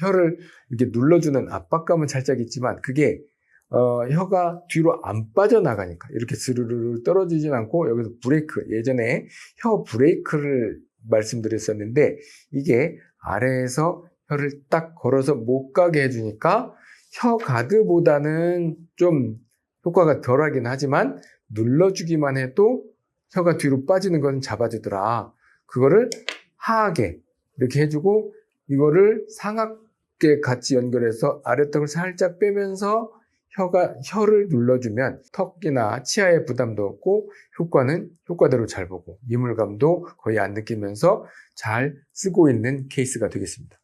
혀를 이렇게 눌러주는 압박감은 살짝 있지만 그게 혀가 뒤로 안 빠져나가니까 이렇게 스르르르 떨어지진 않고 여기서 브레이크, 예전에 혀 브레이크를 말씀드렸었는데 이게 아래에서 혀를 딱 걸어서 못 가게 해주니까 혀 가드보다는 좀 효과가 덜하긴 하지만 눌러주기만 해도 혀가 뒤로 빠지는 건 잡아주더라. 그거를 하하게 이렇게 해주고 이거를 상하게 같이 연결해서 아래턱을 살짝 빼면서 혀를 눌러주면 턱이나 치아에 부담도 없고 효과는 효과대로 잘 보고 이물감도 거의 안 느끼면서 잘 쓰고 있는 케이스가 되겠습니다.